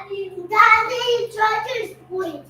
Daddy, try to point.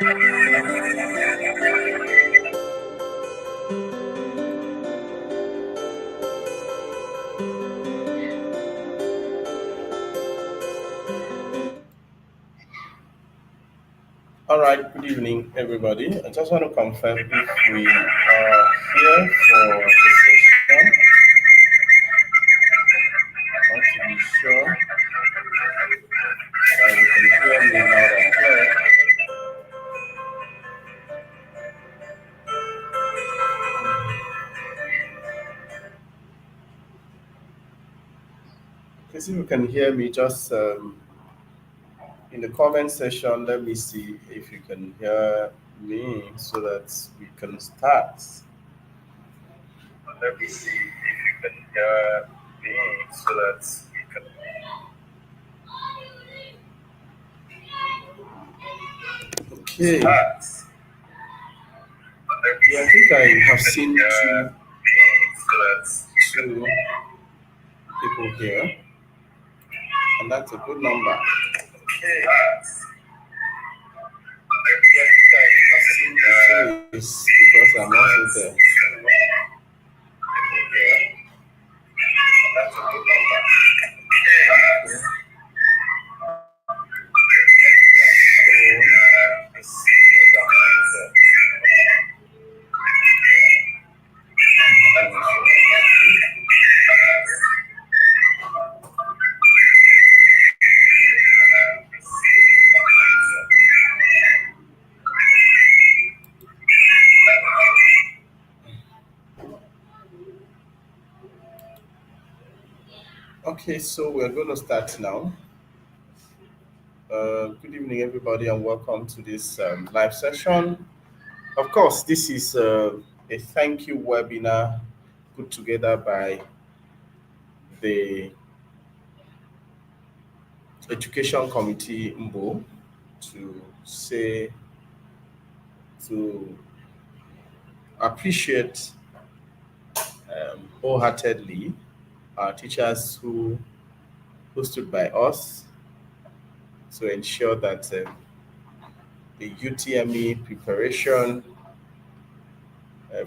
All right, good evening, everybody. I just want to confirm if we are here for the session. I want to be sure that you can hear me loud and clear. Because if you can hear me, just in the comment section, let me see if you can hear me so that we can start. Let me see if you can hear me so that we can okay. Start. Yeah, I think I have seen two people here, and that's a good number. Okay. Yeah, I think I have seen the is because I'm also there. Yeah, that's a good number. Okay. Okay, so we're going to start now. Good evening, everybody, and welcome to this live session. Of course, this is a thank you webinar put together by the Education Committee MBO to say, to appreciate wholeheartedly our teachers who stood by us to ensure that the UTME preparation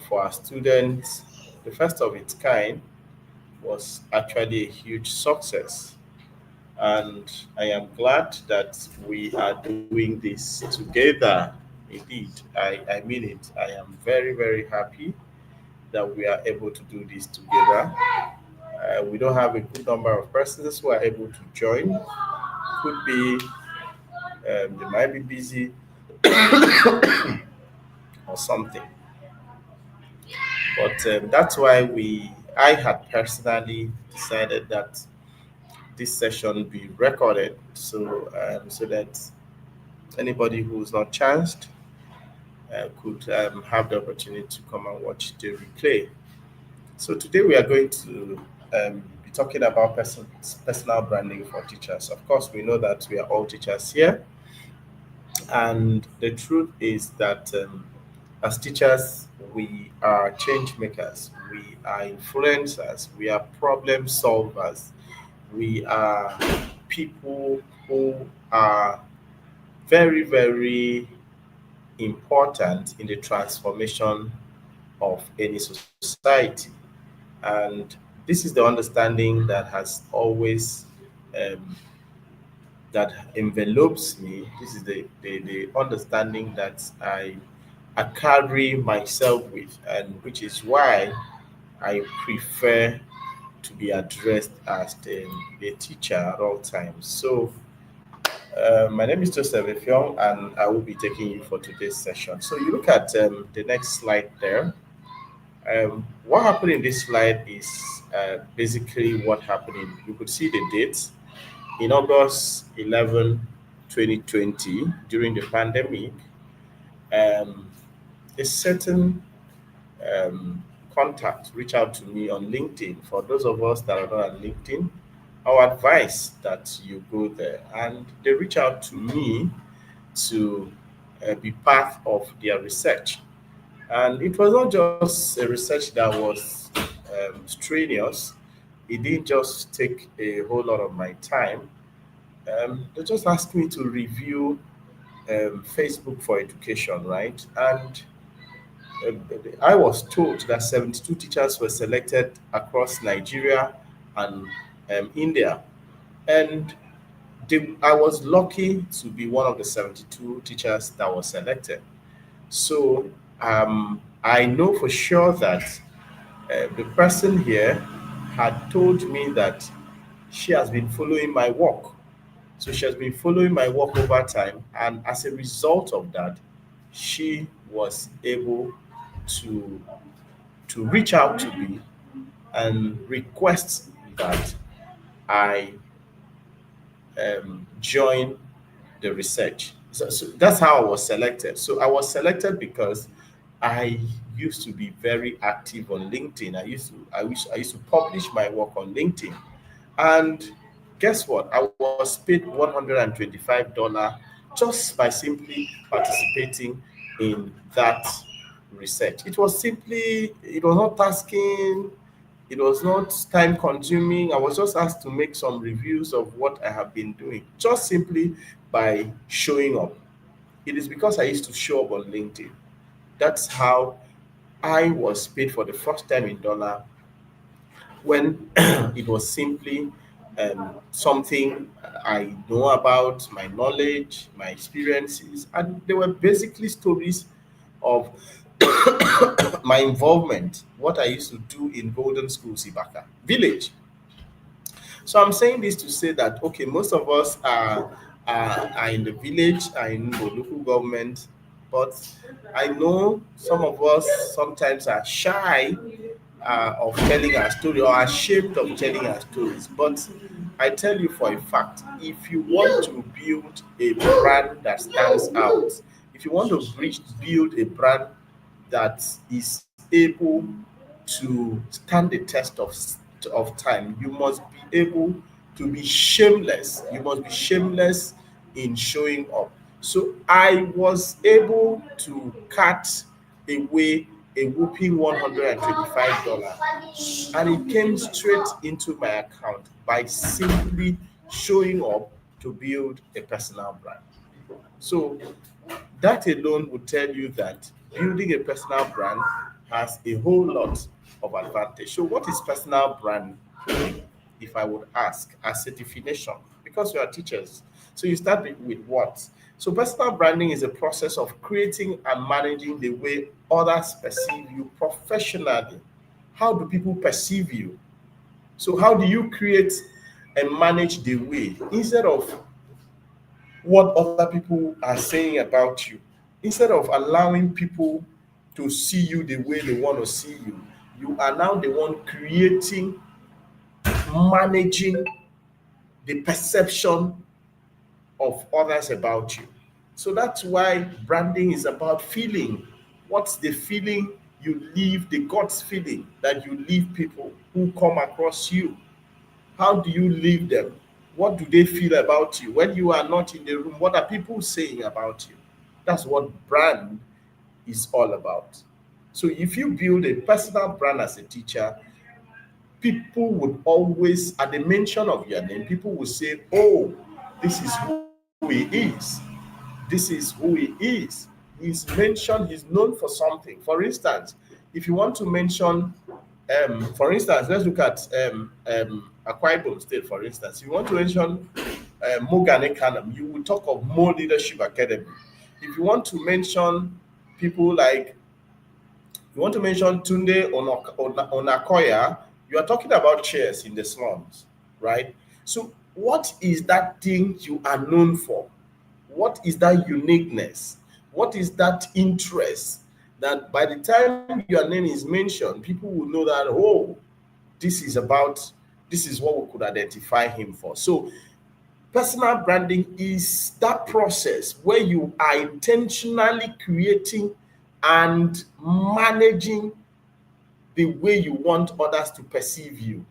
for our students, the first of its kind, was actually a huge success. And I am glad that we are doing this together. Indeed, I mean it. I am very, very happy that we are able to do this together. We don't have a good number of persons who are able to join. Could be they might be busy or something. But that's why I had personally decided that this session be recorded, so that anybody who's not chanced could have the opportunity to come and watch the replay. So today we are going to be talking about personal branding for teachers. Of course, we know that we are all teachers here, and the truth is that as teachers, we are change makers, we are influencers, we are problem solvers, we are people who are very, very important in the transformation of any society. And this is the understanding that has always um, that envelopes me. This is the understanding that I carry myself with, and which is why I prefer to be addressed as the teacher at all times. So, my name is Joseph Effiong, and I will be taking you for today's session. So, you look at the next slide there. What happened in this slide is basically what happened you could see the dates in August 11, 2020, during the pandemic. Um, a certain um, contact reach out to me on LinkedIn. For those of us that are not on LinkedIn, I would advise that you go there. And they reach out to me to be part of their research. And it was not just a research that was strenuous, it didn't just take a whole lot of my time. They just asked me to review Facebook for Education, right? And uh, I was told that 72 teachers were selected across Nigeria and India. And I was lucky to be one of the 72 teachers that was selected. So I know for sure that the person here had told me that she has been following my work. So she has been following my work over time, and as a result of that, she was able to reach out to me and request that I join the research. So that's how I was selected. So I was selected because I used to be very active on LinkedIn. I used to publish my work on LinkedIn. And guess what? I was paid $125 just by simply participating in that research. It was not tasking, it was not time consuming. I was just asked to make some reviews of what I have been doing, just simply by showing up. It is because I used to show up on LinkedIn. That's how I was paid for the first time in dollar, when it was simply something I know about, my knowledge, my experiences, and they were basically stories of my involvement, what I used to do in Golden School Sibaka village. So I'm saying this to say that okay, most of us are in the village, are in the local government, but I know some of us sometimes are shy of telling our story or ashamed of telling our stories. But I tell you for a fact, if you want to build a brand that stands out, if you want to build a brand that is able to stand the test of time, you must be able to be shameless. You must be shameless in showing up. So I was able to cut away a whooping $125, and it came straight into my account by simply showing up to build a personal brand. So that alone would tell you that building a personal brand has a whole lot of advantage. So, what is personal brand, if I would ask, as a definition? Because we are teachers. So, you start with what? So, personal branding is a process of creating and managing the way others perceive you professionally. How do people perceive you? So, how do you create and manage the way instead of what other people are saying about you? Instead of allowing people to see you the way they want to see you, you are now the one creating, managing the perception of others about you. So that's why branding is about feeling. What's the feeling you leave, the God's feeling that you leave people who come across you? How do you leave them? What do they feel about you? When you are not in the room, what are people saying about you? That's what brand is all about. So if you build a personal brand as a teacher, people would always, at the mention of your name, people will say, oh, this is who he is. This is who he is. He's known for something. For instance, if you want to mention, for instance, let's look at Akwa Ibom State, for instance. If you want to mention Mogane Kanam, you will talk of Mo Leadership Academy. If you want to mention people like, you want to mention Tunde Onakoya, you are talking about chairs in the slums, right? So, what is that thing you are known for? What is that uniqueness? What is that interest that by the time your name is mentioned, people will know that, oh, this is about, this is what we could identify him for. So, personal branding is that process where you are intentionally creating and managing the way you want others to perceive you.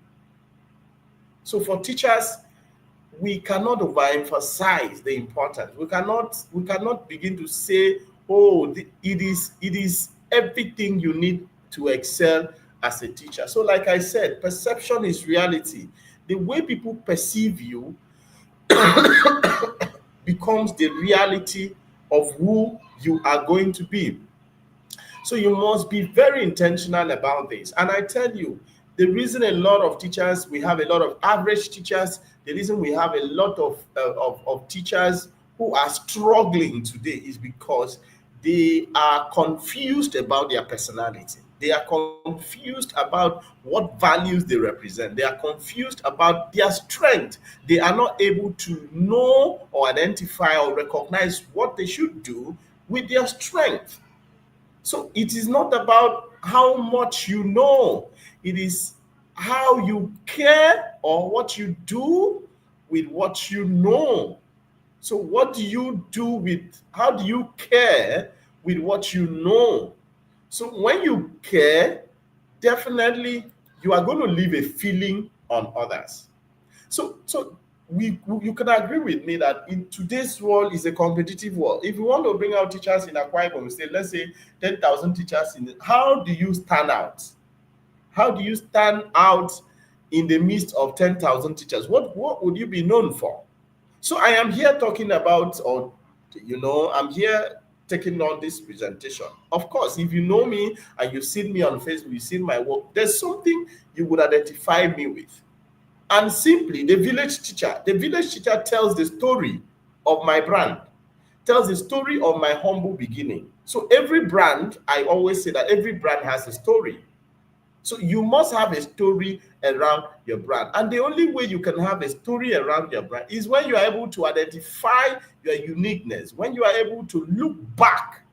So for teachers, we cannot overemphasize the importance. We cannot begin to say, oh, it is everything you need to excel as a teacher. So, like I said, perception is reality. The way people perceive you becomes the reality of who you are going to be. So you must be very intentional about this. And I tell you, the reason a lot of teachers, we have a lot of average teachers, the reason we have a lot of teachers who are struggling today is because they are confused about their personality. They are confused about what values they represent. They are confused about their strength. They are not able to know or identify or recognize what they should do with their strength. So it is not about how much you know, it is how you care or what you do with what you know. So, what do you do with, how do you care with what you know? So, when you care, definitely you are going to leave a feeling on others. So we you can agree with me that in today's world is a competitive world. If you want to bring out teachers in Akwa Ibom State, let's say 10,000 teachers in how do you stand out? How do you stand out in the midst of 10,000 teachers? What would you be known for? So I am here talking about, or I'm here taking on this presentation. Of course, if you know me and you've seen me on Facebook, you've seen my work, there's something you would identify me with. And simply, the village teacher tells the story of my brand, tells the story of my humble beginning. So every brand, I always say that every brand has a story. So you must have a story around your brand. And the only way you can have a story around your brand is when you are able to identify your uniqueness, when you are able to look back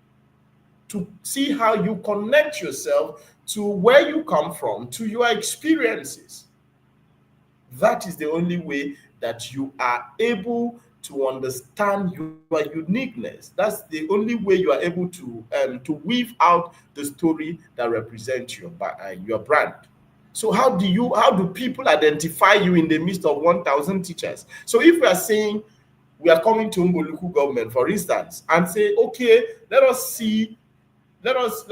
to see how you connect yourself to where you come from, to your experiences. That is the only way that you are able to understand your uniqueness. That's the only way you are able to weave out the story that represents your brand. So how do people identify you in the midst of 1,000 teachers? So if we are saying we are coming to Umboluku government, for instance, and say, okay, let us see, let us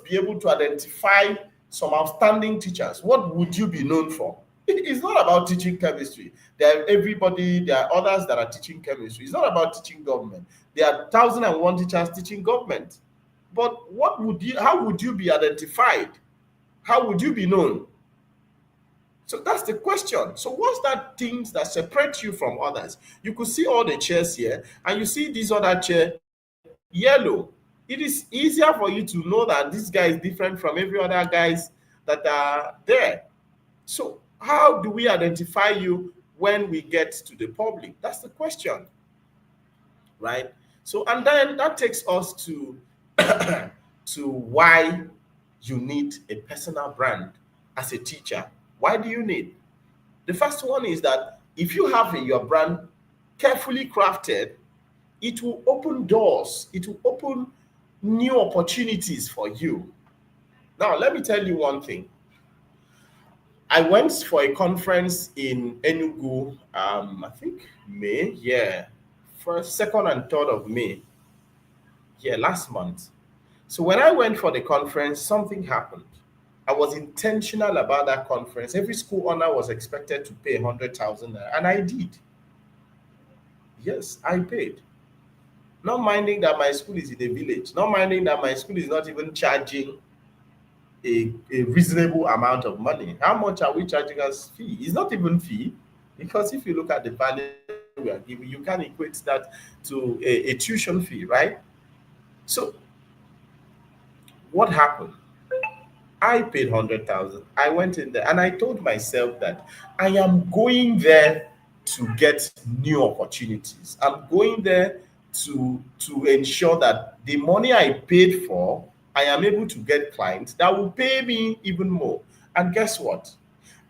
be able to identify some outstanding teachers. What would you be known for? It's not about teaching chemistry. There are others that are teaching chemistry. It's not about teaching government. There are 1,001 teachers teaching government. But how would you be identified? How would you be known? So that's the question. So what's that things that separate you from others? You could see all the chairs here, and you see this other chair yellow. It is easier for you to know that this guy is different from every other guys that are there. So how do we identify you when we get to the public? That's the question, right? So and then that takes us to to why you need a personal brand as a teacher. Why do you need? The first one is that if you have your brand carefully crafted, it will open doors, it will open new opportunities for you. Now, let me tell you one thing. I went for a conference in Enugu, I think May, yeah, first, second, and third of May, yeah, last month. So when I went for the conference, something happened. I was intentional about that conference. Every school owner was expected to pay 100,000, and I did. Yes, I paid. Not minding that my school is in a village, not minding that my school is not even charging a reasonable amount of money. How much are we charging as fee? It's not even fee, because if you look at the value we are giving, you can equate that to a tuition fee, right? So what happened? I paid 100,000. I went in there and I told myself that I am going there to get new opportunities. I'm going there to ensure that the money I paid for, I am able to get clients that will pay me even more. And guess what?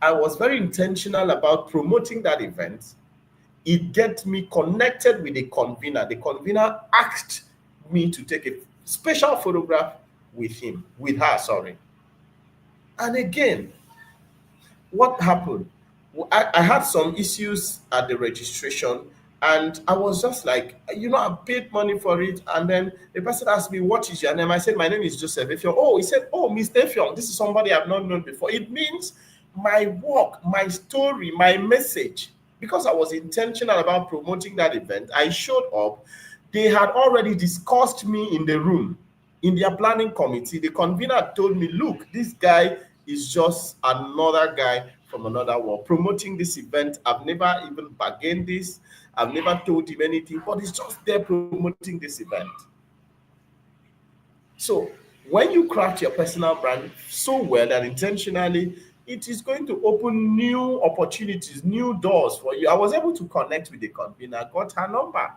I was very intentional about promoting that event. It gets me connected with the convener. The convener asked me to take a special photograph with her, sorry. And again, what happened? I had some issues at the registration, and I was just like, I paid money for it. And then the person asked me, "What is your name?" I said, "My name is Joseph Effiong." Oh, he said, "Oh, Mr. Effiong, this is somebody I've not known before." It means my work, my story, my message, because I was intentional about promoting that event, I showed up. They had already discussed me in the room. In their planning committee, the convener told me, look, this guy is just another guy from another world promoting this event. I've never even bargained this. I've never told him anything, but he's just there promoting this event. So when you craft your personal brand so well and intentionally, it is going to open new opportunities, new doors for you. I was able to connect with the convener, got her number,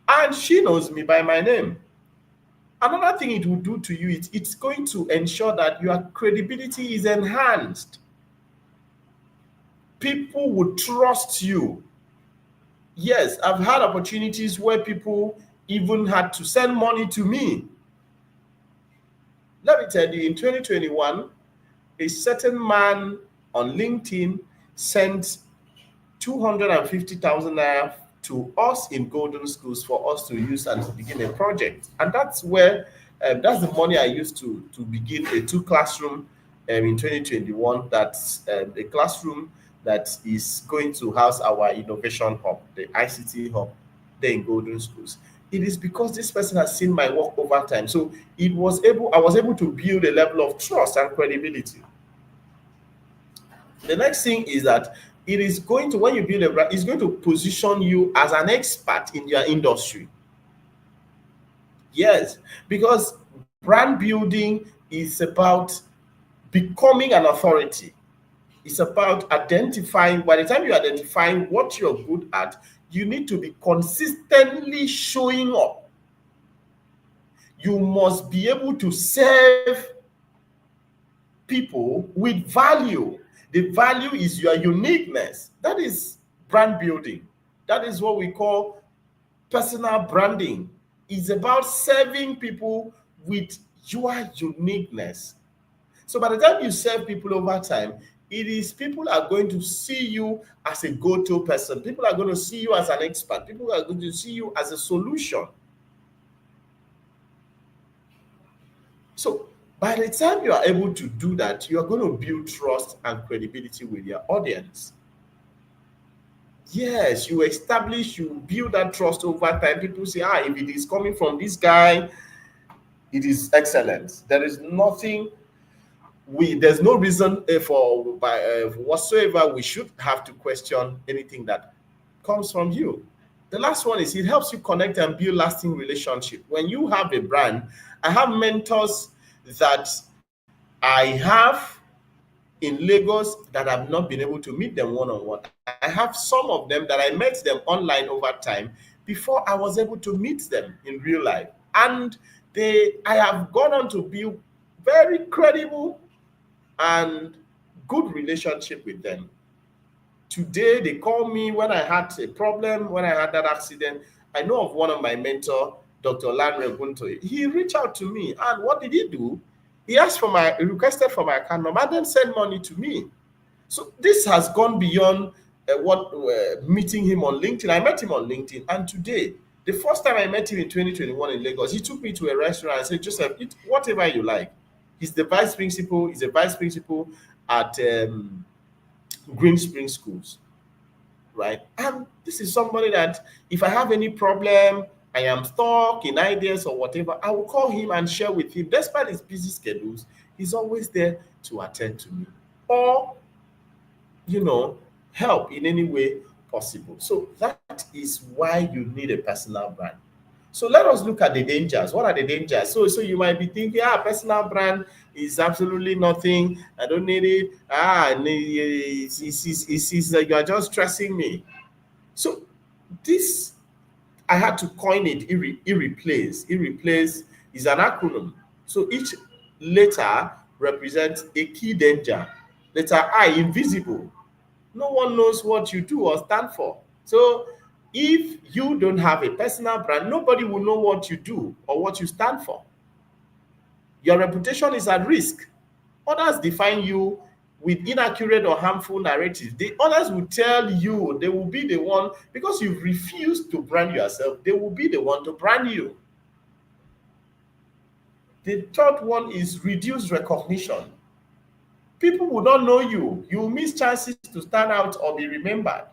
and she knows me by my name. Another thing it will do to you is it's going to ensure that your credibility is enhanced. People will trust you. Yes, I've had opportunities where people even had to send money to me. Let me tell you, in 2021, a certain man on LinkedIn sent 250,000 naira to us in Golden Schools for us to use and to begin a project. And that's where, that's the money I used to begin a two classroom in 2021. That's a classroom that is going to house our innovation hub, the ICT hub, there in Golden Schools. It is because this person has seen my work over time. So I was able to build a level of trust and credibility. The next thing is that it is going to, when you build a brand, it's going to position you as an expert in your industry. Yes, because brand building is about becoming an authority. It's about identifying, by the time you're identifying what you're good at, you need to be consistently showing up. You must be able to serve people with value. The value is your uniqueness. That is brand building. That is what we call personal branding. It's about serving people with your uniqueness. So by the time you serve people over time, it is people are going to see you as a go-to person. People are going to see you as an expert. People are going to see you as a solution. So by the time you are able to do that, you are going to build trust and credibility with your audience. Yes, you build that trust over time. People say, if it is coming from this guy, it is excellent. There is nothing there's no reason whatsoever we should have to question anything that comes from you. The last one is it helps you connect and build lasting relationship. When you have a brand, I have mentors that I have in Lagos that I've not been able to meet them one-on-one. I have some of them that I met them online over time before I was able to meet them in real life. And I have gone on to build very credible and good relationship with them. Today, they call me when I had a problem, when I had that accident. I know of one of my mentor, Dr. Lanre Gunto. He reached out to me, and what did he do? He requested for my account number and then sent money to me. So this has gone beyond meeting him on LinkedIn. I met him on LinkedIn, and today, the first time I met him in 2021 in Lagos, he took me to a restaurant and said, Joseph, eat whatever you like. He's a vice principal at Green Spring Schools, right? And this is somebody that if I have any problem, I am stuck in ideas or whatever, I will call him and share with him. Despite his busy schedules, he's always there to attend to me or, help in any way possible. So that is why you need a personal brand. So let us look at the dangers. What are the dangers? So you might be thinking, personal brand is absolutely nothing. I don't need it. You are just stressing me. So this, I had to coin it, irreplace. Irreplace is an acronym. So each letter represents a key danger. Letter I, invisible. No one knows what you do or stand for. So if you don't have a personal brand, nobody will know what you do or what you stand for. Your reputation is at risk. Others define you with inaccurate or harmful narratives. The others will tell you, they will be the one, because you refuse to brand yourself, they will be the one to brand you. The third one is reduced recognition. People will not know you. You will miss chances to stand out or be remembered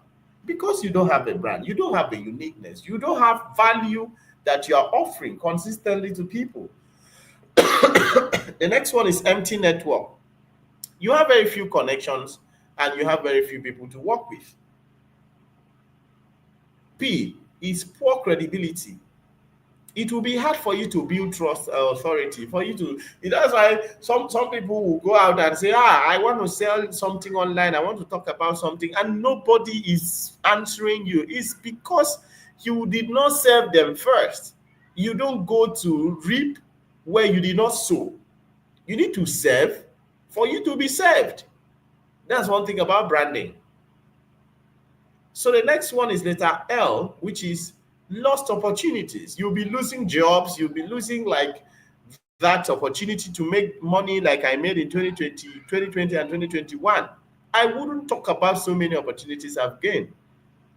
because you don't have a brand. You don't have a uniqueness. You don't have value that you are offering consistently to people. The next one is empty network. You have very few connections and you have very few people to work with. P is poor credibility. It will be hard for you to build trust authority for you to. That's why some people will go out and say, I want to sell something online, I want to talk about something, and nobody is answering you. It's because you did not serve them first. You don't go to reap where you did not sow. You need to serve for you to be served. That's one thing about branding. So the next one is letter L, which is lost opportunities. You'll be losing jobs. You'll be losing like that opportunity to make money like I made in 2020 and 2021. I wouldn't talk about so many opportunities I've gained.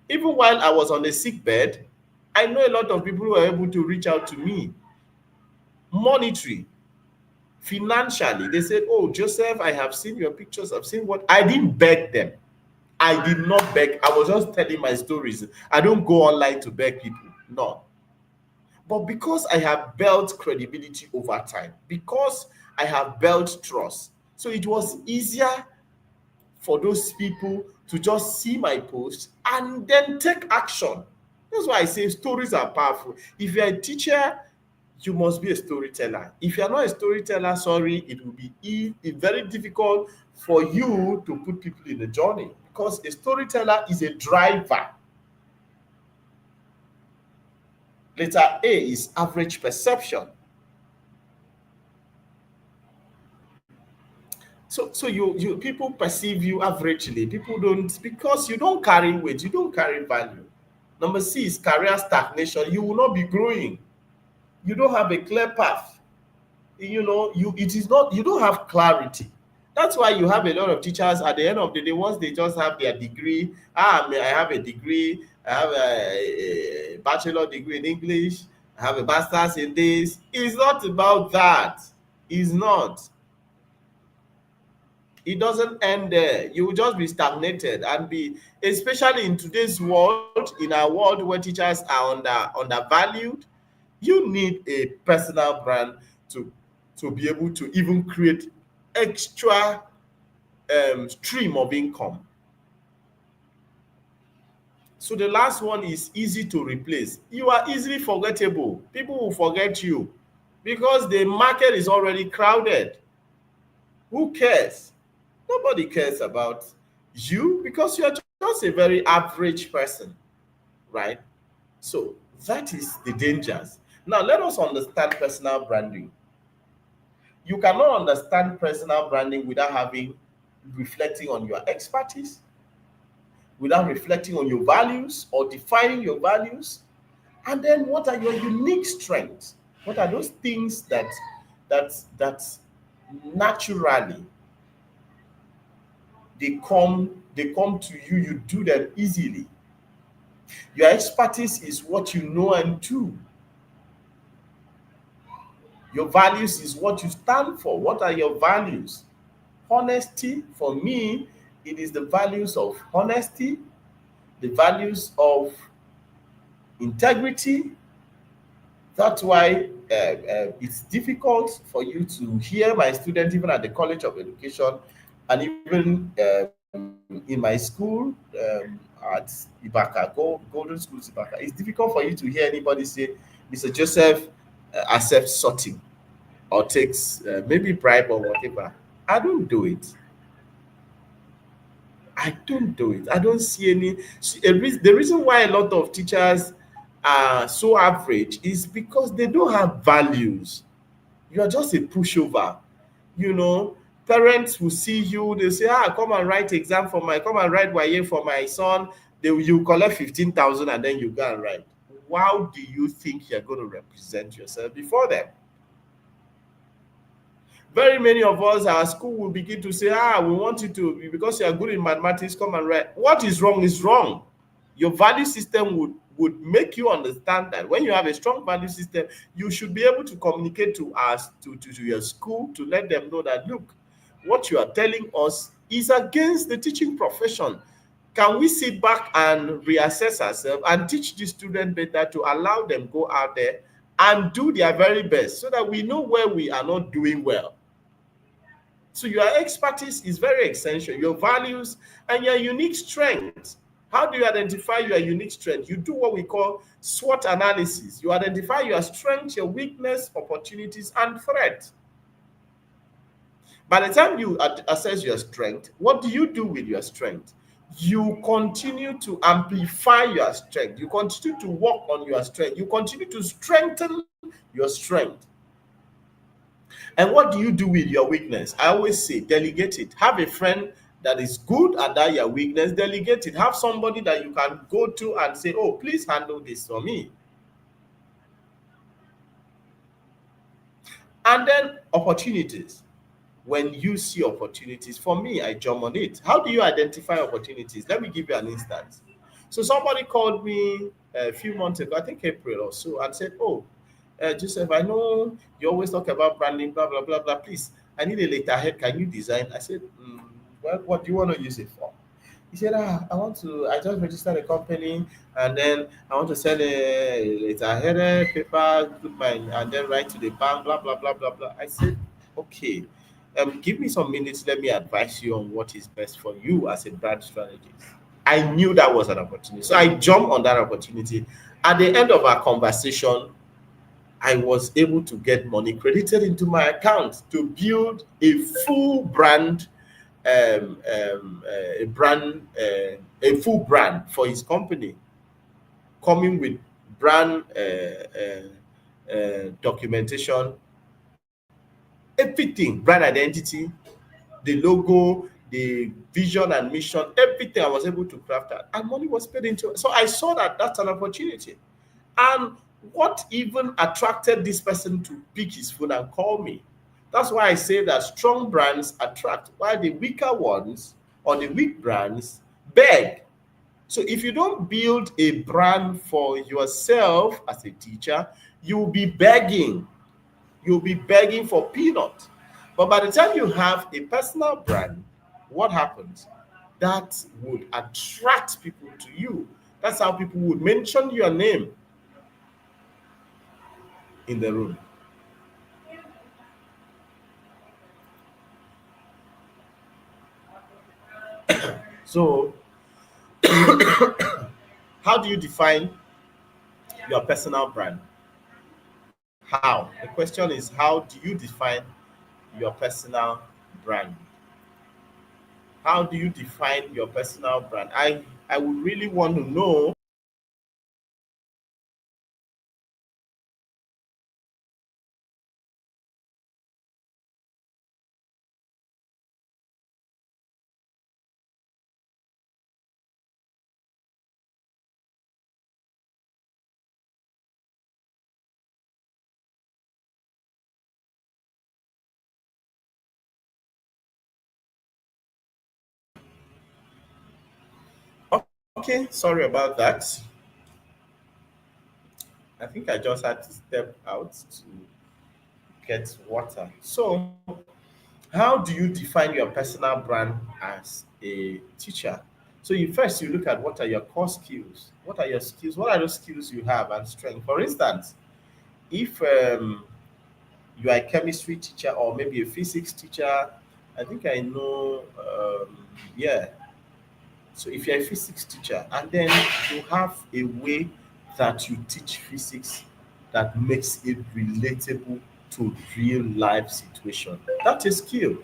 Even while I was on the sick bed, I know a lot of people who were able to reach out to me. Monetary, financially, they said, oh, Joseph, I have seen your pictures. I've seen what. I didn't beg them. I did not beg. I was just telling my stories. I don't go online to beg people. No. But because I have built credibility over time, because I have built trust, so it was easier for those people to just see my post and then take action. That's why I say stories are powerful. If you're a teacher, you must be a storyteller. If you're not a storyteller, sorry, it will be very difficult for you to put people in the journey, because a storyteller is a driver. Letter A is average perception. So you people perceive you averagely. People don't, because you don't carry weight, you don't carry value. Number C is career stagnation. You will not be growing. You don't have a clear path. It is not, you don't have clarity. That's why you have a lot of teachers at the end of the day, once they just have their degree. I have a degree, I have a bachelor degree in English, I have a master's in this. It's not about that. It's not. It doesn't end there. You will just be stagnated and be, especially in today's world, in our world where teachers are undervalued. You need a personal brand to be able to even create extra stream of income. So the last one is easy to replace. You are easily forgettable. People will forget you because the market is already crowded. Who cares? Nobody cares about you because you're just a very average person, right? So that is the dangers. Now let us understand personal branding. You cannot understand personal branding without reflecting on your expertise, without reflecting on your values or defining your values. And then what are your unique strengths? What are those things that naturally they come to you, you do them easily. Your expertise is what you know and do. Your values is what you stand for. What are your values? Honesty, for me, it is the values of honesty, the values of integrity. That's why it's difficult for you to hear my students, even at the College of Education, and even in my school at Ibaka, Golden Schools Ibaka. It's difficult for you to hear anybody say, Mr. Joseph accepts sorting or takes maybe bribe or whatever. I don't do it. I don't do it. I don't see any. The reason why a lot of teachers are so average is because they don't have values. You are just a pushover. You know, parents will see you, they say, come and write exam for come and write YA for my son. You collect 15,000 and then you go and write. How do you think you're going to represent yourself before them? Very many of us, our school will begin to say, we want you to, because you are good in mathematics, come and write. What is wrong is wrong. Your value system would make you understand that when you have a strong value system, you should be able to communicate to us, to your school, to let them know that, look, what you are telling us is against the teaching profession. Can we sit back and reassess ourselves and teach the student better to allow them go out there and do their very best so that we know where we are not doing well? So your expertise is very essential, your values and your unique strengths. How do you identify your unique strength? You do what we call SWOT analysis. You identify your strengths, your weakness, opportunities, and threats. By the time you assess your strength, what do you do with your strength? You continue to amplify your strength. You continue to work on your strength. You continue to strengthen your strength. And what do you do with your weakness? I always say delegate it. Have a friend that is good at that your weakness, delegate it. Have somebody that you can go to and say, oh, please handle this for me. And then opportunities. When you see opportunities, for me, I jump on it. How do you identify opportunities? Let me give you an instance. So somebody called me a few months ago, I think April or so, and said, oh, Joseph, I know you always talk about branding, blah, blah, blah, blah. Please, I need a letterhead. Can you design? I said, well, what do you want to use it for? He said, I just registered a company and then I want to send a letterhead paper, put my, and then write to the bank, blah, blah, blah, blah, blah. I said, okay, give me some minutes. Let me advise you on what is best for you as a brand strategist. I knew that was an opportunity. So I jumped on that opportunity. At the end of our conversation, I was able to get money credited into my account to build a full brand, a full brand for his company, coming with brand documentation, everything, brand identity, the logo, the vision and mission, everything I was able to craft that, and money was paid into it. So I saw that that's an opportunity. And what even attracted this person to pick his phone and call me? That's why I say that strong brands attract, while the weaker ones or the weak brands beg. So if you don't build a brand for yourself as a teacher, you'll be begging. You'll be begging for peanuts. But by the time you have a personal brand, what happens? That would attract people to you. That's how people would mention your name in the room. So, how do you define your personal brand? How? The question is, how do you define your personal brand? How do you define your personal brand? I would really want to know. Okay, sorry about that. I think I just had to step out to get water. So, how do you define your personal brand as a teacher? So you look at what are your core skills. What are your skills? What are those skills you have and strength? For instance, if you are a chemistry teacher or maybe a physics teacher, I think I know. Yeah, so if you're a physics teacher and then you have a way that you teach physics that makes it relatable to real life situation, that's a skill.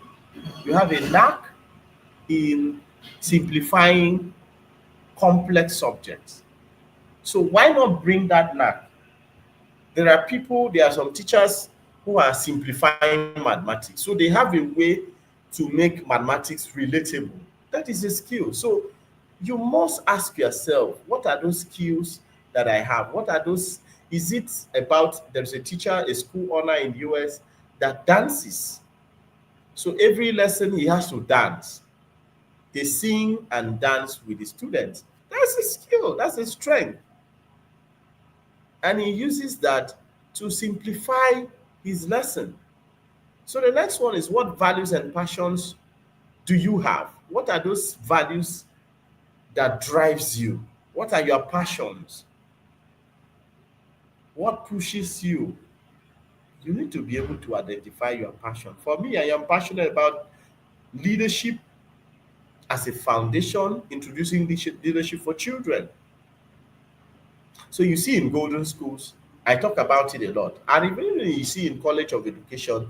You have a knack in simplifying complex subjects. So why not bring that knack? There are some teachers who are simplifying mathematics. So they have a way to make mathematics relatable. That is a skill. So you must ask yourself, what are those skills that I have? What are those? Is it about there's a teacher, a school owner in the US that dances. So every lesson he has to dance. They sing and dance with the students. That's a skill, that's a strength. And he uses that to simplify his lesson. So the next one is, what values and passions do you have? What are those values that drives you? What are your passions? What pushes you? You need to be able to identify your passion. For me, I am passionate about leadership as a foundation, introducing leadership for children. So you see in golden schools, I talk about it a lot. And even when you see in College of Education,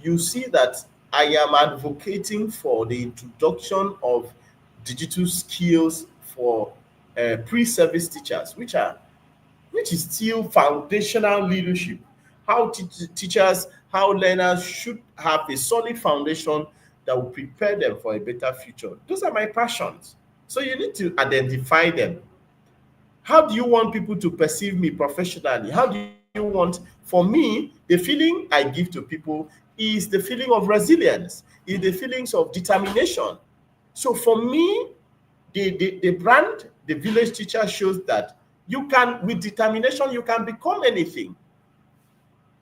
you see that I am advocating for the introduction of digital skills for pre-service teachers, which is still foundational leadership. How teachers, how learners should have a solid foundation that will prepare them for a better future. Those are my passions. So you need to identify them. How do you want people to perceive me professionally? How do you want, for me, the feeling I give to people is the feeling of resilience, is the feelings of determination. So for me, the brand, the village teacher shows that you can, with determination, you can become anything.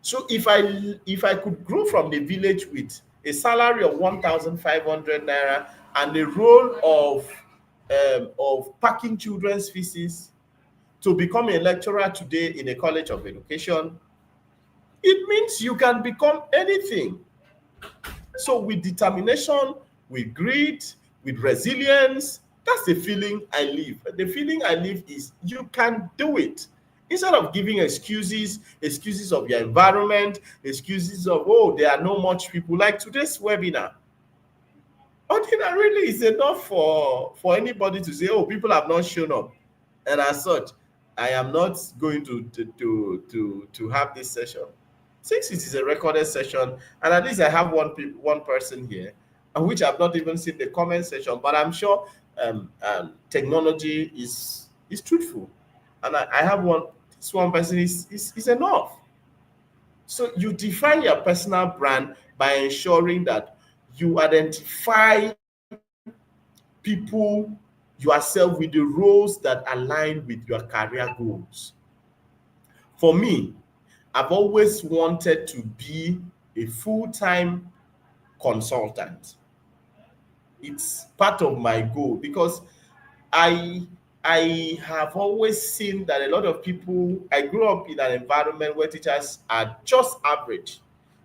So if I could grow from the village with a salary of 1,500 naira and the role of packing children's feces to become a lecturer today in a college of education, it means you can become anything. So with determination, with grit, with resilience, that's the feeling I live. The feeling I live is you can do it. Instead of giving excuses, excuses of your environment, excuses of, oh, there are no much people, like today's webinar. Ordinarily, it's enough for anybody to say, oh, people have not shown up. And as such, I am not going to have this session. Since it is a recorded session, and at least I have one person here, and which I've not even seen the comment section, but I'm sure technology is truthful, and I have one. This one person is enough. So you define your personal brand by ensuring that you identify people yourself with the roles that align with your career goals. For me, I've always wanted to be a full-time consultant. It's part of my goal because I I have always seen that a lot of people. I grew up in an environment where teachers are just average.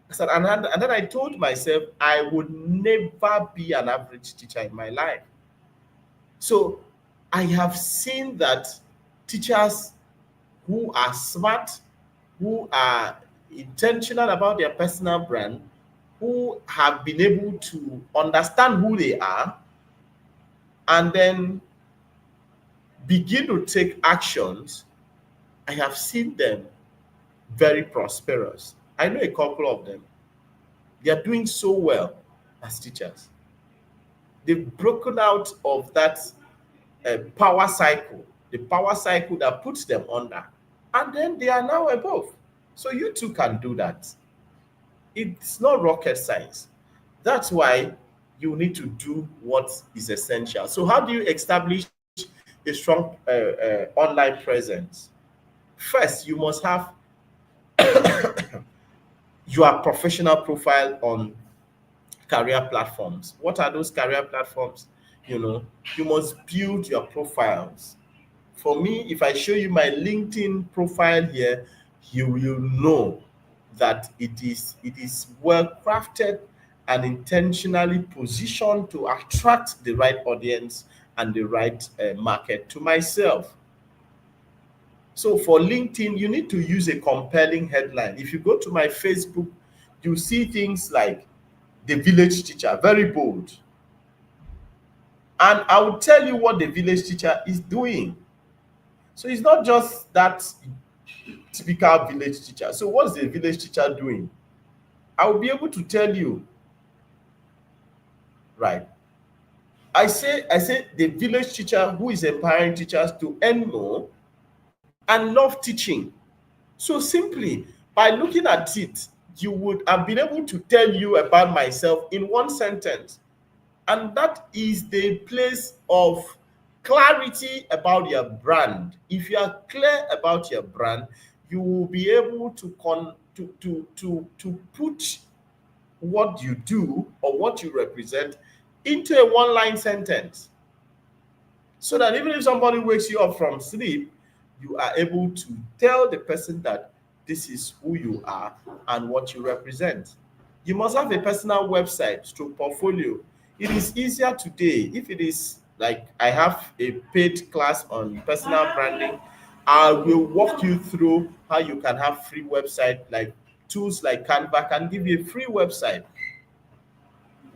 So, and then I told myself I would never be an average teacher in my life. So I have seen that teachers who are smart, who are intentional about their personal brand, who have been able to understand who they are and then begin to take actions, I have seen them very prosperous. I know a couple of them. They are doing so well as teachers. They've broken out of that power cycle, the power cycle that puts them under, and then they are now above. So you too can do that. It's not rocket science. That's why you need to do what is essential. So how do you establish a strong online presence? First, you must have your professional profile on career platforms. What are those career platforms? You know, you must build your profiles. For me, if I show you my LinkedIn profile here, you will know that it is well crafted and intentionally positioned to attract the right audience and the right market to myself. So for LinkedIn, you need to use a compelling headline. If you go to my Facebook, you see things like the village teacher, very bold. And I will tell you what the village teacher is doing. So it's not just that typical village teacher. So what's the village teacher doing? I will be able to tell you, right? I say the village teacher who is empowering teachers to earn more and love teaching. So simply by looking at it, you would have been able to tell you about myself in one sentence. And that is the place of clarity about your brand. If you are clear about your brand, you will be able to put what you do or what you represent into a one line sentence. So that even if somebody wakes you up from sleep, you are able to tell the person that this is who you are and what you represent. You must have a personal website stroke portfolio. It is easier today. If it is like I have a paid class on personal branding, I will walk you through how you can have free website, like tools like Canva can give you a free website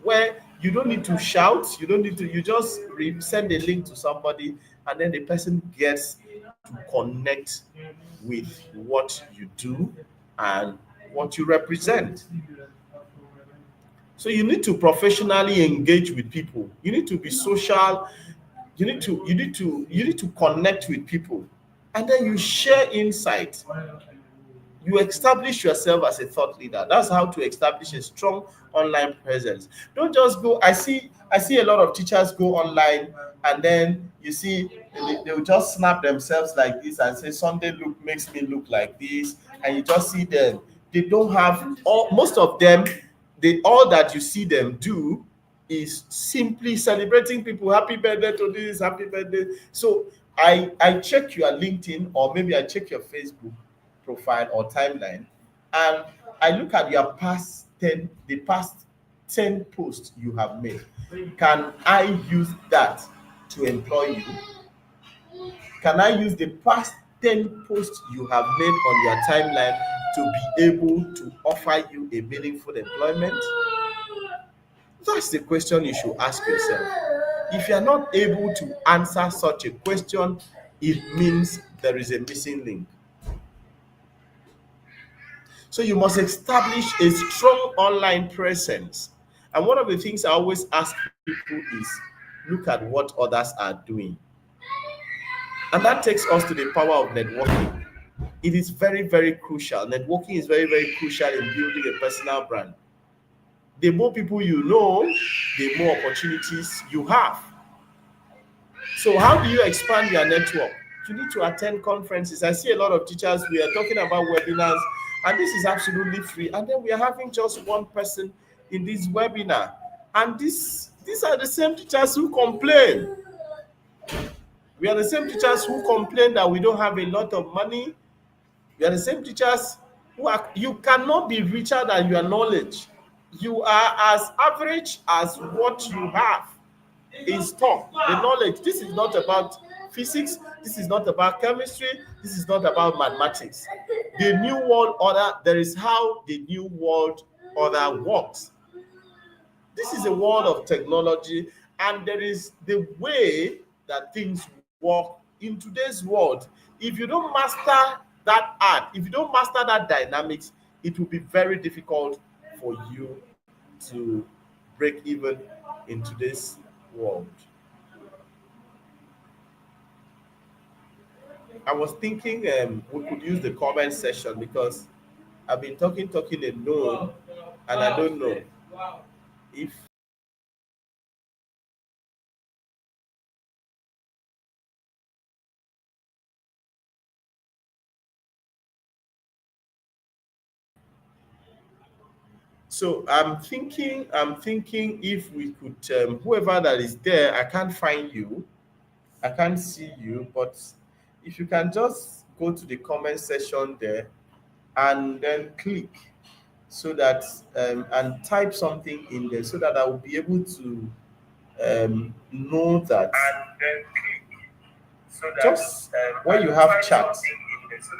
where you don't need to shout, you don't need to, you just send a link to somebody, and then the person gets to connect with what you do and what you represent. So you need to professionally engage with people. You need to be social. You need to connect with people, and then you share insight. You establish yourself as a thought leader. That's how to establish a strong online presence. Don't just go. I see a lot of teachers go online, and then you see they'll just snap themselves like this and say Sunday look makes me look like this, and you just see them. They don't have all. Most of them, they all that you see them do is simply celebrating people. Happy birthday to this, happy birthday. So I check your LinkedIn, or maybe I check your Facebook profile or timeline, and I look at your past 10 posts you have made. Can I use that to employ you? Can I use the past 10 posts you have made on your timeline to be able to offer you a meaningful employment? That's the question you should ask yourself. If you are not able to answer such a question, it means there is a missing link. So you must establish a strong online presence. And one of the things I always ask people is look at what others are doing. And that takes us to the power of networking. It is very, very crucial. Networking is very, very crucial in building a personal brand. The more people you know, the more opportunities you have. So how do you expand your network? You need to attend conferences. I see a lot of teachers, we are talking about webinars, and this is absolutely free. And then we are having just one person in this webinar. And these are the same teachers who complain. We are the same teachers who complain that we don't have a lot of money. We are the same teachers who are, you cannot be richer than your knowledge. You are as average as what you have is taught. The knowledge. This is not about physics. This is not about chemistry. This is not about mathematics. The new world order, there is how the new world order works. This is a world of technology, and there is the way that things work in today's world. If you don't master that art, if you don't master that dynamics, it will be very difficult for you to break even in today's world. I was thinking we could use the comment section because I've been talking alone, and I don't know if. So I'm thinking if we could, whoever that is there, I can't find you, I can't see you, but if you can just go to the comment section there and then click so that and type something in there so that I will be able to know that. And then click so that just when you have chat, so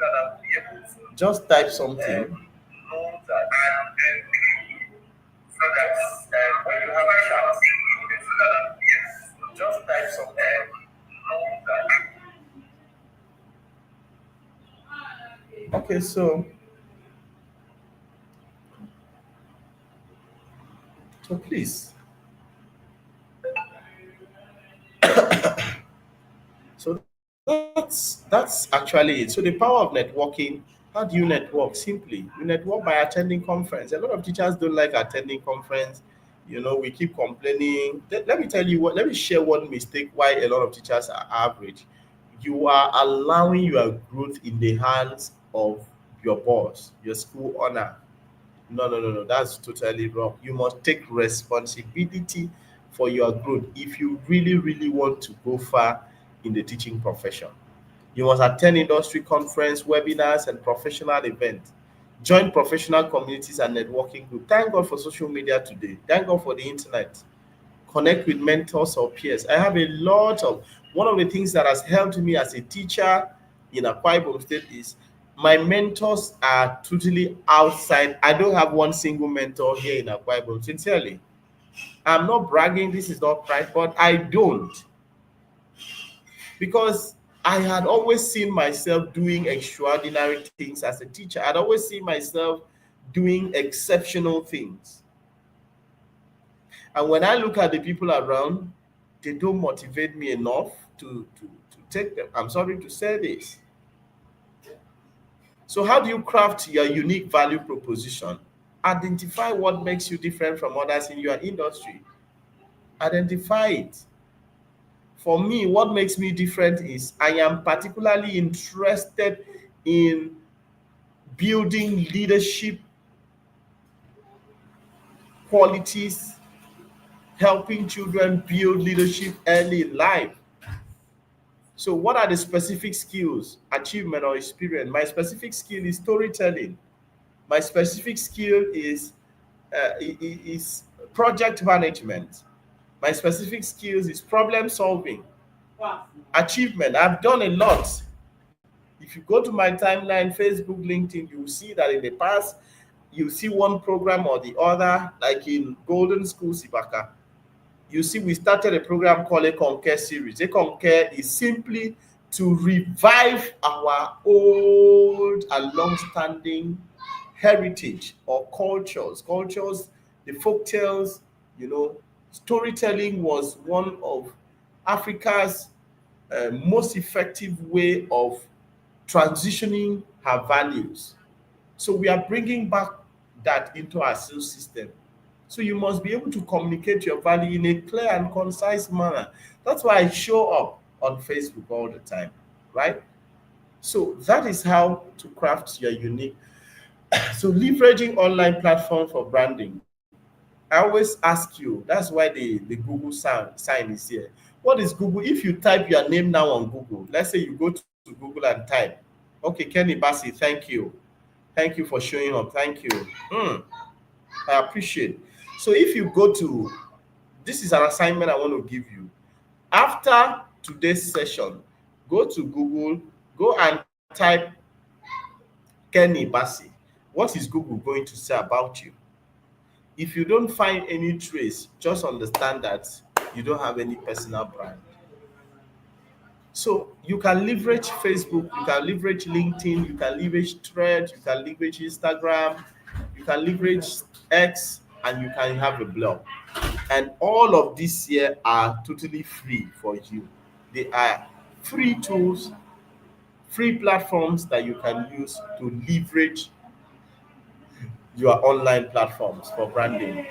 that I'll be able to just type something. Know that. And then click so that when you have a chat, so that yes, just type something. Know that. Okay, so please. So that's actually it. So the power of networking. How do you network? Simply, you network by attending conference. A lot of teachers don't like attending conference. We keep complaining. Let me tell you what. Let me share one mistake why a lot of teachers are average. You are allowing your growth in the hands of your boss, your school owner. No, no, no, no. That's totally wrong. You must take responsibility for your growth. If you really, really want to go far, in the teaching profession. You must attend industry conference, webinars, and professional events. Join professional communities and networking groups. Thank God for social media today. Thank God for the internet. Connect with mentors or peers. I have a lot of one of the things that has helped me as a teacher in Akwa Ibom State is my mentors are totally outside. I don't have one single mentor here in Akwa Ibom. Sincerely, I'm not bragging. This is not pride, but I don't, because I had always seen myself doing extraordinary things as a teacher. I'd always seen myself doing exceptional things. And when I look at the people around, they don't motivate me enough to take them. I'm sorry to say this. So, how do you craft your unique value proposition? Identify what makes you different from others in your industry. Identify it. For me, what makes me different is I am particularly interested in building leadership qualities, helping children build leadership early in life. So, what are the specific skills, achievement, or experience? My specific skill is storytelling. My specific skill is project management. My specific skills is problem solving. Achievement. I've done a lot. If you go to my timeline, Facebook, LinkedIn, you will see that in the past, you see one program or the other, like in Golden School Sibaka. You see, we started a program called a Conquer series. A Conquer is simply to revive our old and long-standing heritage or cultures. Cultures, the folk tales, storytelling was one of Africa's most effective way of transitioning her values. So we are bringing back that into our sales system. So you must be able to communicate your value in a clear and concise manner. That's why I show up on Facebook all the time, right? So that is how to craft your unique. So leveraging online platform for branding. I always ask you, that's why the Google sign is here. What is Google? If you type your name now on Google, let's say you go to Google and type, okay, Kenny Bassi, thank you. Thank you for showing up. Thank you. Hmm, I appreciate. So if you go to, this is an assignment I want to give you. After today's session, go to Google, go and type Kenny Bassi. What is Google going to say about you? If you don't find any trace, just understand that you don't have any personal brand. So you can leverage Facebook, you can leverage LinkedIn, you can leverage Thread, you can leverage Instagram, you can leverage X, and you can have a blog. And all of these here are totally free for you. They are free tools, free platforms that you can use to leverage your online platforms for branding.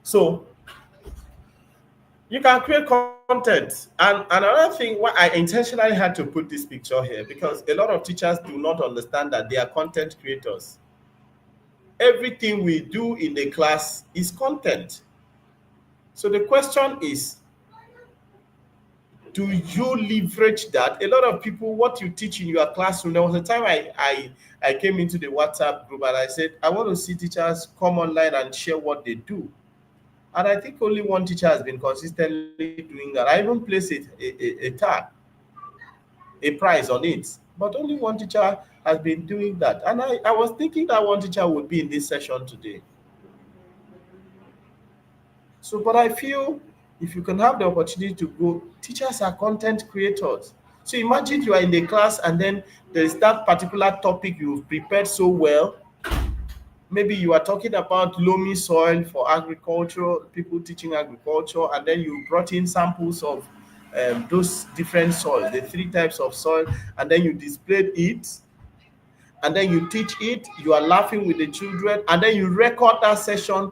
So you can create content. And another thing, why I intentionally had to put this picture here, because a lot of teachers do not understand that they are content creators. Everything we do in the class is content. So the question is, do you leverage that? A lot of people, what you teach in your classroom, there was a time I came into the WhatsApp group and I said, I want to see teachers come online and share what they do. And I think only one teacher has been consistently doing that. I even placed a tag, a price on it. But only one teacher has been doing that. And I was thinking that one teacher would be in this session today. So, but I feel if you can have the opportunity to go, teachers are content creators. So imagine you are in the class and then there's that particular topic you've prepared so well. Maybe you are talking about loamy soil for agriculture, people teaching agriculture, and then you brought in samples of those different soils, the three types of soil, and then you displayed it, and then you teach it, you are laughing with the children, and then you record that session,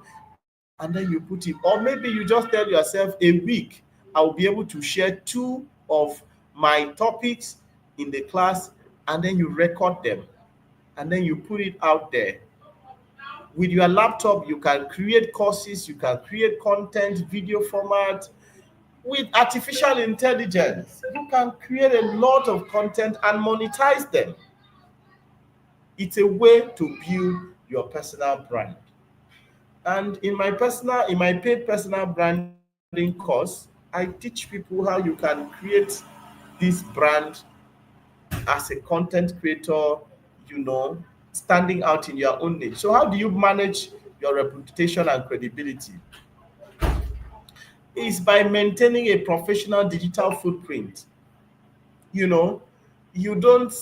and then you put it. Or maybe you just tell yourself a week, I will be able to share two of my topics in the class and then you record them, and then you put it out there. With your laptop, you can create courses, you can create content, video format. With artificial intelligence, you can create a lot of content and monetize them. It's a way to build your personal brand. And in my paid personal branding course, I teach people how you can create this brand as a content creator, standing out in your own niche. So how do you manage your reputation and credibility? Is by maintaining a professional digital footprint. You know, you don't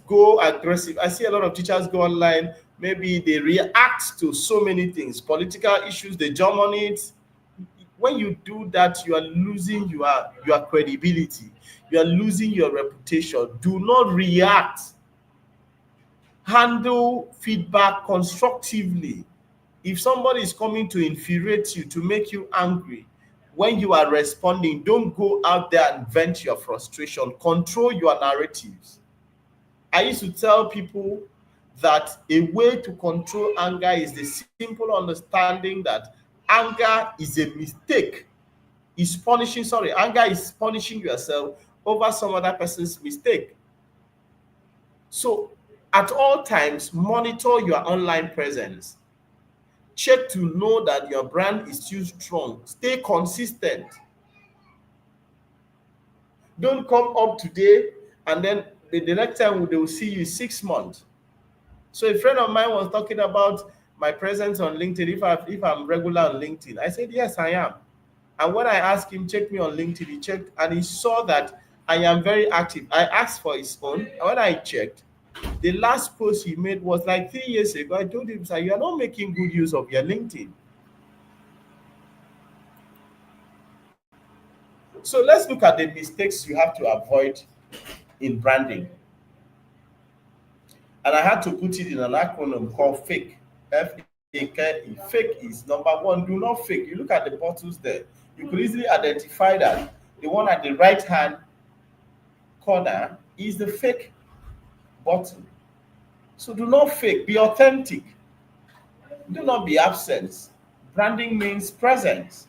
go aggressive. I see a lot of teachers go online, maybe they react to so many things, political issues, they jump on it. When you do that, you are losing your credibility, you are losing your reputation. Do not react. Handle feedback constructively. If somebody is coming to infuriate you, to make you angry, when you are responding, don't go out there and vent your frustration. Control your narratives. I used to tell people that a way to control anger is the simple understanding that anger is a mistake. Anger is punishing yourself over some other person's mistake. So at all times, monitor your online presence. Check to know that your brand is still strong. Stay consistent. Don't come up today and then the next time they will see you 6 months. So a friend of mine was talking about my presence on LinkedIn. If I'm regular on LinkedIn, I said yes, I am. And when I asked him check me on LinkedIn, he checked and he saw that I am very active. I asked for his own, and when I checked, the last post he made was like 3 years ago. I told him, sir, you are not making good use of your LinkedIn. So let's look at the mistakes you have to avoid in branding. And I had to put it in an acronym called FAKE. FAKE. Fake is number one. Do not fake. You look at the bottles there. You could easily identify that the one at the right hand corner is the fake bottle. So do not fake. Be authentic. Do not be absent. Branding means presence.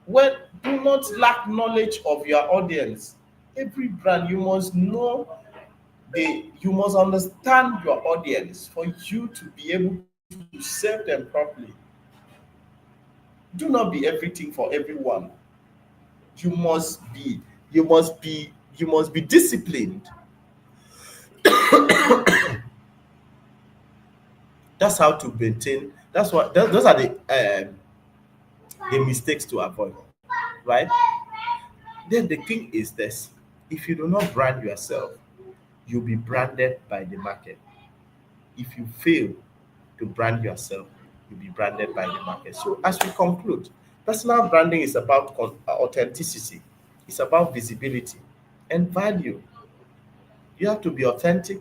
When do not lack knowledge of your audience. Every brand you must know you must understand your audience for you to be able to serve them properly. Do not be everything for everyone. You must be you must be disciplined. That's how to maintain. Those are the mistakes to avoid, right? Then the thing is this: if you do not brand yourself, you'll be branded by the market. If you fail to brand yourself, you'll be branded by the market. So, as we conclude, personal branding is about authenticity, it's about visibility and value. You have to be authentic,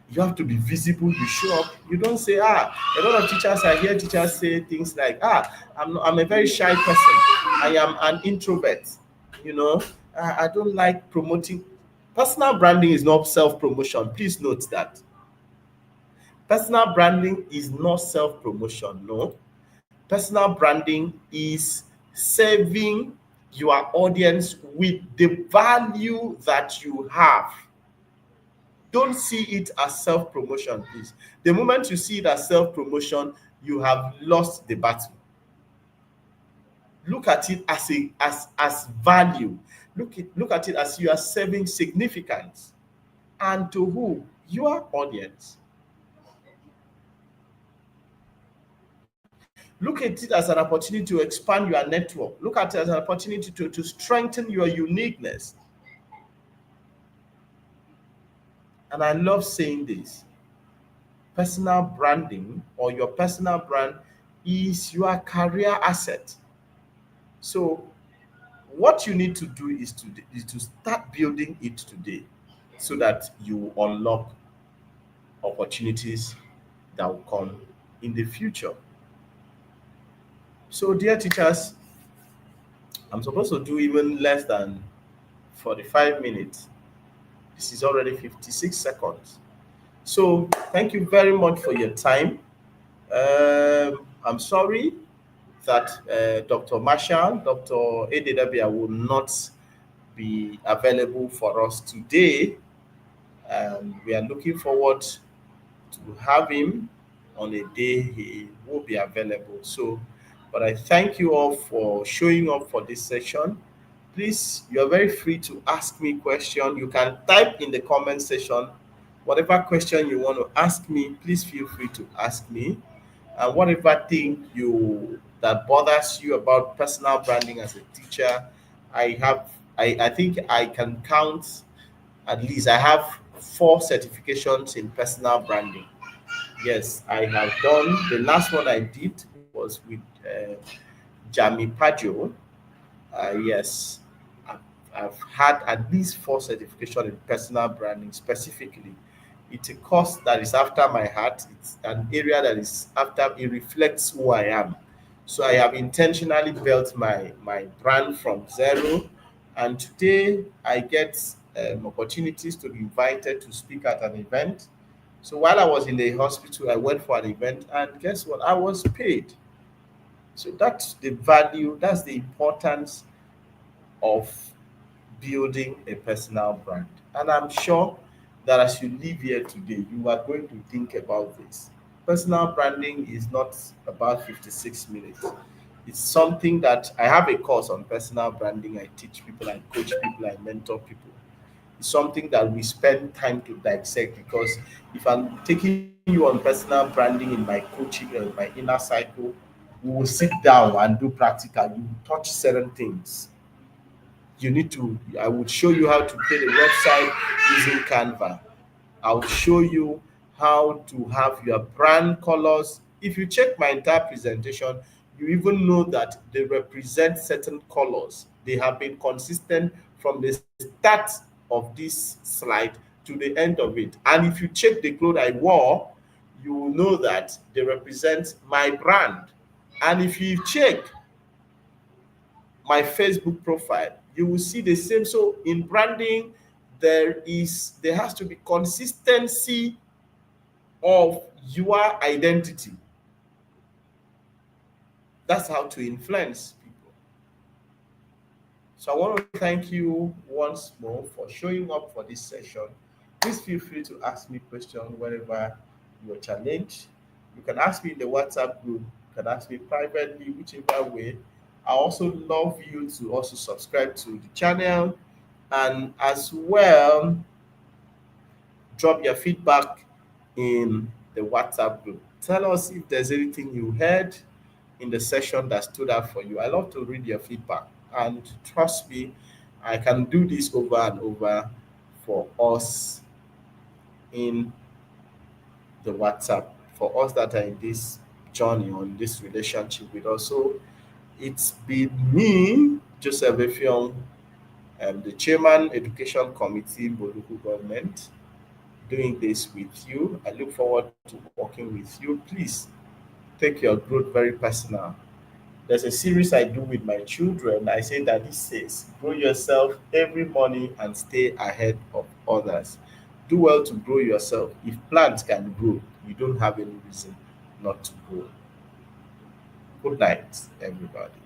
you have to be visible, you show up. You don't say, a lot of teachers, I hear teachers say things like, I'm a very shy person, I am an introvert, you know, I don't like promoting. Personal branding is not self promotion. Please note that. Personal branding is not self promotion. No. Personal branding is serving your audience with the value that you have. Don't see it as self promotion, please. The moment you see it as self promotion, you have lost the battle. Look at it as value. Look at it as you are serving significance. And to who? Your audience. Look at it as an opportunity to expand your network. Look at it as an opportunity to strengthen your uniqueness. And I love saying this: personal branding or your personal brand is your career asset. So, what you need to do is to start building it today so that you unlock opportunities that will come in the future. So, dear teachers, I'm supposed to do even less than 45 minutes. This is already 56 seconds. So thank you very much for your time. I'm sorry that Dr. Marshall, Dr. Ededabia will not be available for us today. We are looking forward to have him on a day he will be available. So, but I thank you all for showing up for this session. Please, you are very free to ask me question. You can type in the comment section whatever question you want to ask me. Please feel free to ask me. And whatever thing you that bothers you about personal branding as a teacher, I have I think I can count at least I have 4 certifications in personal branding. Yes, I have done. The last one I did was with Jamie Pajo. Yes, I've, I've had at least 4 certification in personal branding specifically. It's a course that is after my heart. It's an area that is after it reflects who I am. So I have intentionally built my brand from zero, and today I get opportunities to be invited to speak at an event. So while I was in the hospital, I went for an event, and guess what? I was paid. So that's the value, that's the importance of building a personal brand. And I'm sure that as you leave here today, you are going to think about this. Personal branding is not about 56 minutes. It's something that I have a course on personal branding. I teach people, I coach people, I mentor people. It's something that we spend time to dissect because if I'm taking you on personal branding in my coaching or in my inner cycle, we will sit down and do practical. You touch certain things. You need to, I would show you how to create a website using Canva. I'll show you how to have your brand colors. If you check my entire presentation, you even know that they represent certain colors. They have been consistent from the start of this slide to the end of it. And if you check the clothes I wore, you will know that they represent my brand. And if you check my Facebook profile, you will see the same. So in branding, there has to be consistency of your identity. That's how to influence people. So I want to thank you once more for showing up for this session. Please feel free to ask me questions wherever you're challenged. You can ask me in the WhatsApp group, you can ask me privately, whichever way. I also love you to also subscribe to the channel and as well drop your feedback in the WhatsApp group. Tell us if there's anything you heard in the session that stood out for you. I love to read your feedback. And trust me, I can do this over and over for us in the WhatsApp, for us that are in this journey on this relationship with us. So it's been me, Joseph Effiong, the chairman, Education Committee, Boduku Government, doing this with you. I look forward to working with you. Please take your growth very personal. There's a series I do with my children. I say that this says, grow yourself every morning and stay ahead of others. Do well to grow yourself. If plants can grow, you don't have any reason not to grow. Good night, everybody.